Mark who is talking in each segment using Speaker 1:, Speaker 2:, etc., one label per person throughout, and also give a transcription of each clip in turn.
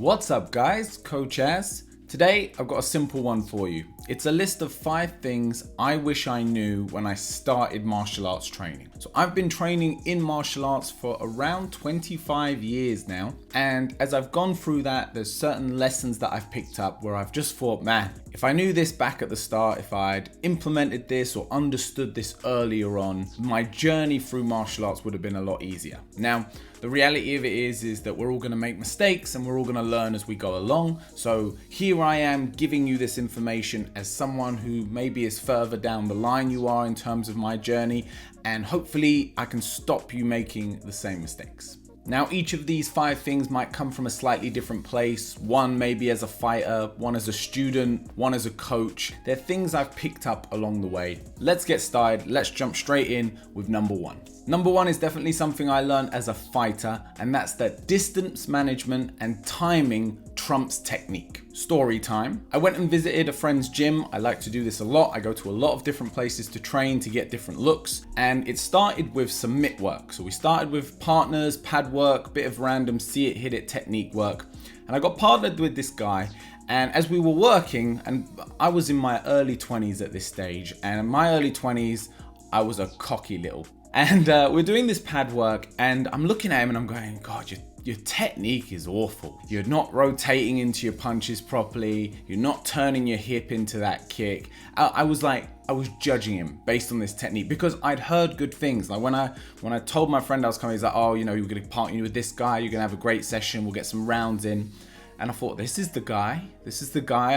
Speaker 1: What's up guys, Coach Az. Today I've got a simple one for you. It's a list of 5 things I wish I knew when I started martial arts training. So I've been training in martial arts for around 25 years now, and as I've gone through that, there's certain lessons that I've picked up where I've just thought, man, if I knew this back at the start, if I'd implemented this or understood this earlier on, my journey through martial arts would have been a lot easier. Now, the reality of it is that we're all going to make mistakes and we're all going to learn as we go along. So here I am giving you this information as someone who maybe is further down the line you are in terms of my journey, and hopefully I can stop you making the same mistakes. Now, each of these 5 things might come from a slightly different place. One maybe as a fighter, one as a student, one as a coach. They're things I've picked up along the way. Let's get started. Let's jump straight in with number 1. Number 1 is definitely something I learned as a fighter, and that's that distance management and timing trumps technique. Story time. I went and visited a friend's gym. I like to do this a lot. I go to a lot of different places to train to get different looks, and it started with some mitt work. So we started with partners, pad work, bit of random see it, hit it technique work, and I got partnered with this guy. And as we were working, and I was in my early 20s at this stage, and in my early 20s, I was a cocky little. And we're doing this pad work, and I'm looking at him and I'm going, God, your technique is awful. You're not rotating into your punches properly. You're not turning your hip into that kick. I was judging him based on this technique because I'd heard good things. Like when I told my friend I was coming, he's like, oh, you're going to partner with this guy. You're going to have a great session. We'll get some rounds in. And I thought, this is the guy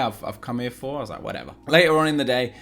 Speaker 1: I've come here for. I was like, whatever. Later on in the day,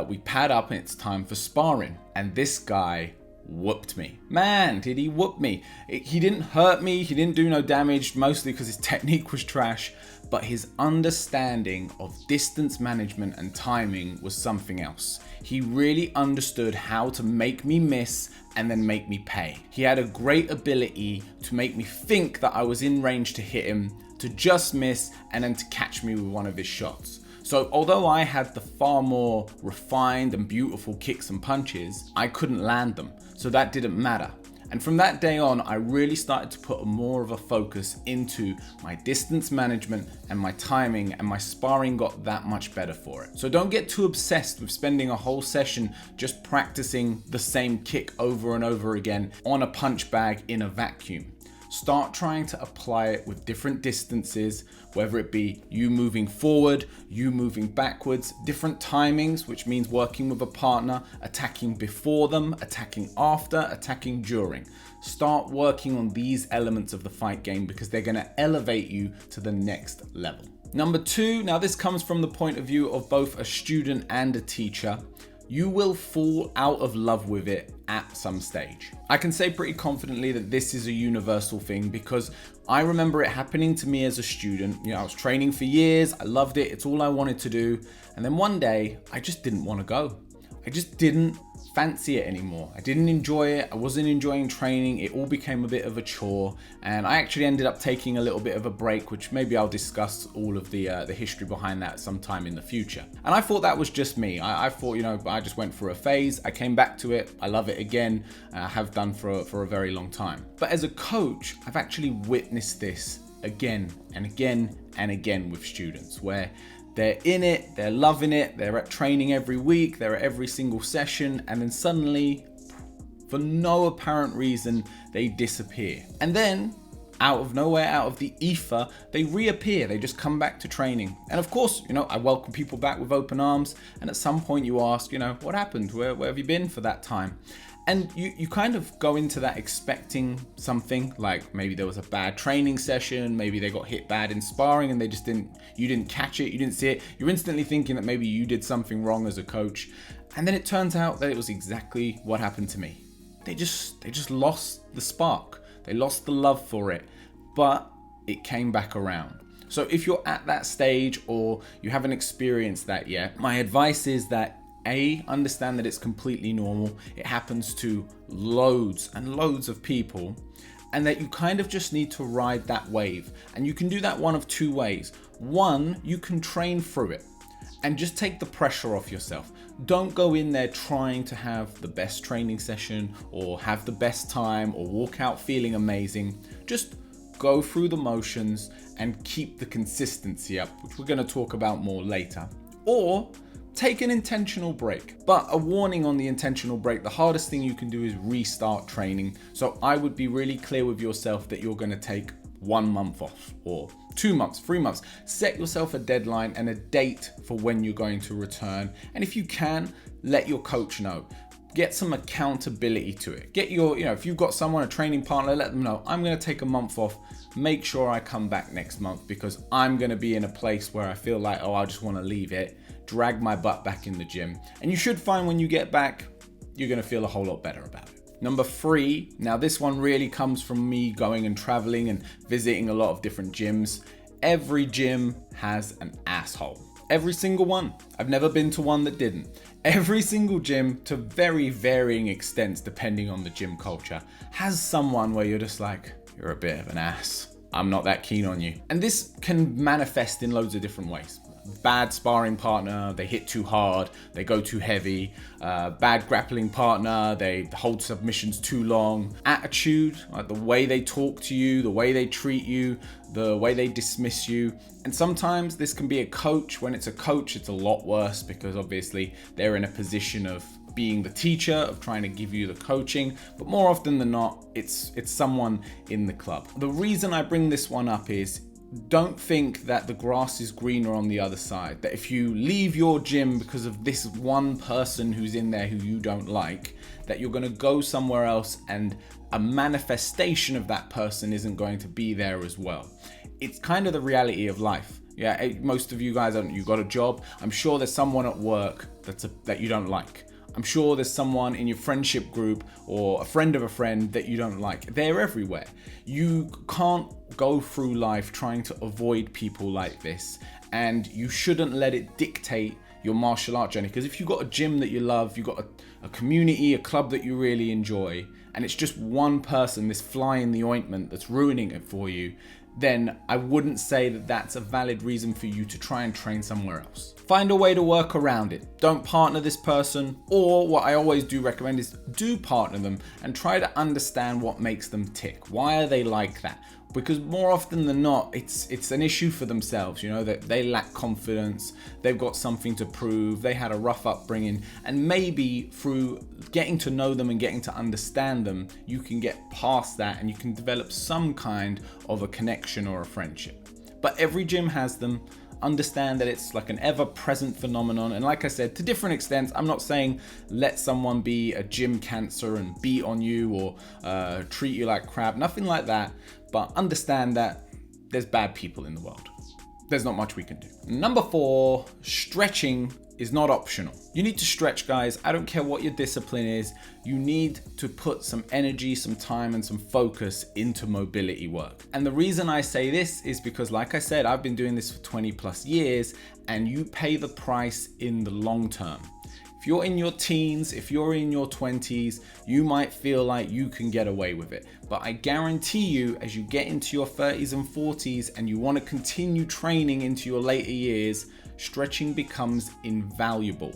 Speaker 1: we pad up and it's time for sparring. And this guy whooped me. Man, did he whoop me. He didn't hurt me. He didn't do no damage, mostly because his technique was trash. But his understanding of distance management and timing was something else. He really understood how to make me miss and then make me pay. He had a great ability to make me think that I was in range to hit him, to just miss, and then to catch me with one of his shots. So although I had the far more refined and beautiful kicks and punches, I couldn't land them. So that didn't matter. And from that day on, I really started to put more of a focus into my distance management and my timing, and my sparring got that much better for it. So don't get too obsessed with spending a whole session just practicing the same kick over and over again on a punch bag in a vacuum. Start trying to apply it with different distances, whether it be you moving forward, you moving backwards, different timings, which means working with a partner, attacking before them, attacking after, attacking during. Start working on these elements of the fight game because they're going to elevate you to the next level. Number 2, now this comes from the point of view of both a student and a teacher. You will fall out of love with it at some stage. I can say pretty confidently that this is a universal thing because I remember it happening to me as a student. I was training for years, I loved it, it's all I wanted to do. And then one day, I just didn't want to go. I just didn't fancy it anymore. I didn't enjoy it. I wasn't enjoying training. It all became a bit of a chore, and I actually ended up taking a little bit of a break, which maybe I'll discuss all of the history behind that sometime in the future. And I thought that was just me. I thought, I just went through a phase. I came back to it. I love it again. I have done for a very long time. But as a coach, I've actually witnessed this again and again and again with students where they're in it, they're loving it, they're at training every week, they're at every single session, and then suddenly, for no apparent reason, they disappear. And then, out of nowhere, out of the ether, they reappear, they just come back to training. And of course, I welcome people back with open arms, and at some point you ask, what happened? Where have you been for that time? And you kind of go into that expecting something, like maybe there was a bad training session, maybe they got hit bad in sparring and you didn't catch it, you didn't see it. You're instantly thinking that maybe you did something wrong as a coach. And then it turns out that it was exactly what happened to me. They just lost the spark. They lost the love for it, but it came back around. So if you're at that stage or you haven't experienced that yet, my advice is that understand that it's completely normal. It happens to loads and loads of people, and that you kind of just need to ride that wave. And you can do that one of 2 ways. One, you can train through it and just take the pressure off yourself. Don't go in there trying to have the best training session or have the best time or walk out feeling amazing. Just go through the motions and keep the consistency up, which we're going to talk about more later. Or take an intentional break. But a warning on the intentional break, the hardest thing you can do is restart training. So I would be really clear with yourself that you're going to take 1 month off, or 2 months, 3 months. Set yourself a deadline and a date for when you're going to return. And if you can, let your coach know. Get some accountability to it. Get your, if you've got someone, a training partner, let them know, I'm going to take a month off. Make sure I come back next month because I'm going to be in a place where I feel like, I just want to leave it, drag my butt back in the gym. And you should find when you get back, you're going to feel a whole lot better about it. Number 3, now this one really comes from me going and traveling and visiting a lot of different gyms. Every gym has an asshole. Every single one. I've never been to one that didn't. Every single gym, to very varying extents depending on the gym culture, has someone where you're just like, you're a bit of an ass. I'm not that keen on you. And this can manifest in loads of different ways. Bad sparring partner, they hit too hard, they go too heavy. Bad grappling partner, they hold submissions too long. Attitude, like the way they talk to you, the way they treat you, the way they dismiss you. And sometimes this can be a coach. When it's a coach, it's a lot worse because obviously they're in a position of being the teacher, of trying to give you the coaching, but more often than not, it's someone in the club. The reason I bring this one up is, don't think that the grass is greener on the other side. That if you leave your gym because of this one person who's in there who you don't like, that you're going to go somewhere else and a manifestation of that person isn't going to be there as well. It's kind of the reality of life. Yeah, most of you guys, you've got a job. I'm sure there's someone at work that you don't like. I'm sure there's someone in your friendship group or a friend of a friend that you don't like. They're everywhere. You can't go through life trying to avoid people like this, and you shouldn't let it dictate your martial art journey. Because if you've got a gym that you love, you've got a community, a club that you really enjoy, and it's just one person, this fly in the ointment, that's ruining it for you, then I wouldn't say that that's a valid reason for you to try and train somewhere else. Find a way to work around it. Don't partner this person, or what I always do recommend is do partner them and try to understand what makes them tick. Why are they like that? Because more often than not, it's an issue for themselves, that they lack confidence, they've got something to prove, they had a rough upbringing, and maybe through getting to know them and getting to understand them, you can get past that and you can develop some kind of a connection or a friendship. But every gym has them. Understand that it's like an ever-present phenomenon, and like I said, to different extents. I'm not saying let someone be a gym cancer and beat on you or treat you like crap, nothing like that, but understand that there's bad people in the world. There's not much we can do. Number 4, stretching is not optional. You need to stretch, guys. I don't care what your discipline is. You need to put some energy, some time, and some focus into mobility work. And the reason I say this is because, like I said, I've been doing this for 20 plus years, and you pay the price in the long term. If you're in your teens, if you're in your 20s, you might feel like you can get away with it. But I guarantee you, as you get into your 30s and 40s and you want to continue training into your later years, stretching becomes invaluable.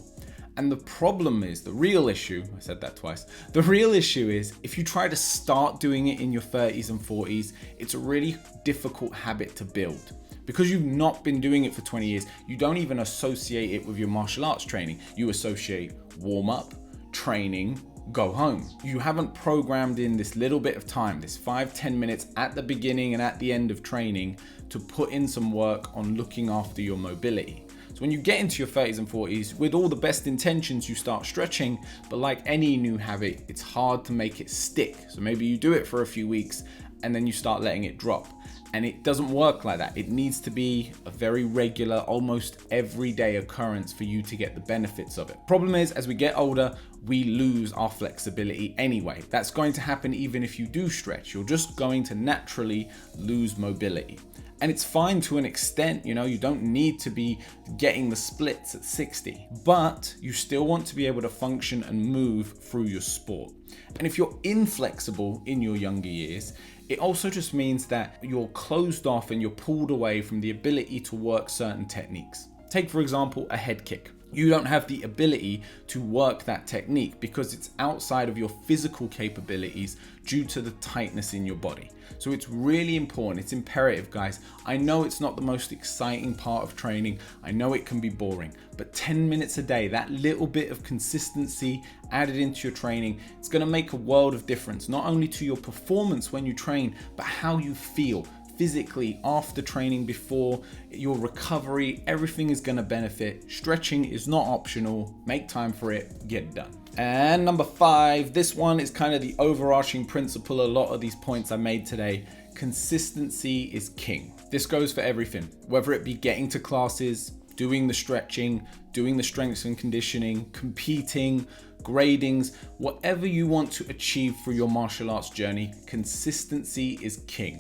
Speaker 1: And the problem is, the real issue, I said that twice, the real issue is if you try to start doing it in your 30s and 40s, it's a really difficult habit to build. Because you've not been doing it for 20 years, you don't even associate it with your martial arts training. You associate warm up, training, go home. You haven't programmed in this little bit of time, this 5-10 minutes at the beginning and at the end of training to put in some work on looking after your mobility. So when you get into your 30s and 40s, with all the best intentions, you start stretching, but like any new habit, it's hard to make it stick. So maybe you do it for a few weeks and then you start letting it drop. And it doesn't work like that. It needs to be a very regular, almost everyday occurrence for you to get the benefits of it. Problem is, as we get older, we lose our flexibility anyway. That's going to happen even if you do stretch. You're just going to naturally lose mobility. And it's fine to an extent, you don't need to be getting the splits at 60, but you still want to be able to function and move through your sport. And if you're inflexible in your younger years, it also just means that you're closed off and you're pulled away from the ability to work certain techniques. Take, for example, a head kick. You don't have the ability to work that technique because it's outside of your physical capabilities due to the tightness in your body. So it's really important, it's imperative, guys. I know it's not the most exciting part of training. I know it can be boring, but 10 minutes a day, that little bit of consistency added into your training, it's gonna make a world of difference, not only to your performance when you train, but how you feel physically after training, before, your recovery. Everything is going to benefit. Stretching is not optional. Make time for it, get it done. And number 5, this one is kind of the overarching principle. A lot of these points I made today. Consistency is king. This goes for everything, whether it be getting to classes, doing the stretching, doing the strength and conditioning, competing, gradings, whatever you want to achieve through your martial arts journey, consistency is king.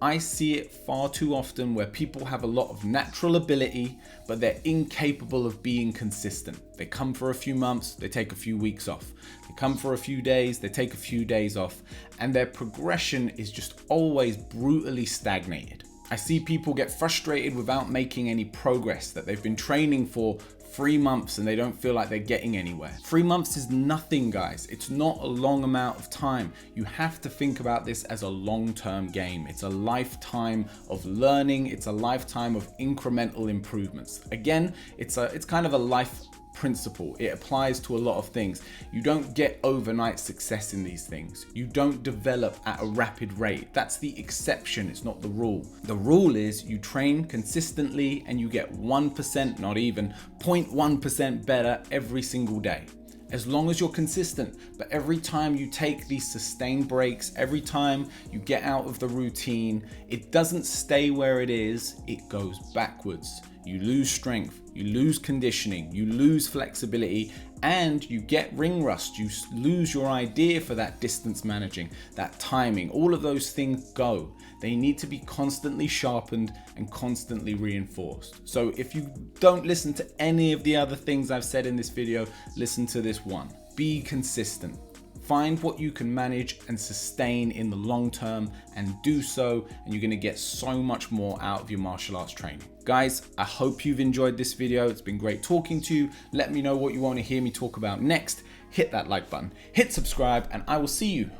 Speaker 1: I see it far too often where people have a lot of natural ability, but they're incapable of being consistent. They come for a few months, they take a few weeks off. They come for a few days, they take a few days off, and their progression is just always brutally stagnated. I see people get frustrated without making any progress, that they've been training for 3 months and they don't feel like they're getting anywhere. 3 months is nothing, guys. It's not a long amount of time. You have to think about this as a long-term game. It's a lifetime of learning. It's a lifetime of incremental improvements. Again, it's kind of a life principle. It applies to a lot of things. You don't get overnight success in these things. You don't develop at a rapid rate. That's the exception. It's not the rule. The rule is you train consistently and you get 1%, not even 0.1% better every single day. As long as you're consistent, but every time you take these sustained breaks, every time you get out of the routine, it doesn't stay where it is, it goes backwards. You lose strength, you lose conditioning, you lose flexibility, and you get ring rust. You lose your idea for that distance managing, that timing. All of those things go. They need to be constantly sharpened and constantly reinforced. So if you don't listen to any of the other things I've said in this video, listen to this one. Be consistent. Find what you can manage and sustain in the long term and do so, and you're going to get so much more out of your martial arts training. Guys, I hope you've enjoyed this video. It's been great talking to you. Let me know what you want to hear me talk about next. Hit that like button, hit subscribe, and I will see you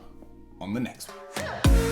Speaker 1: on the next one.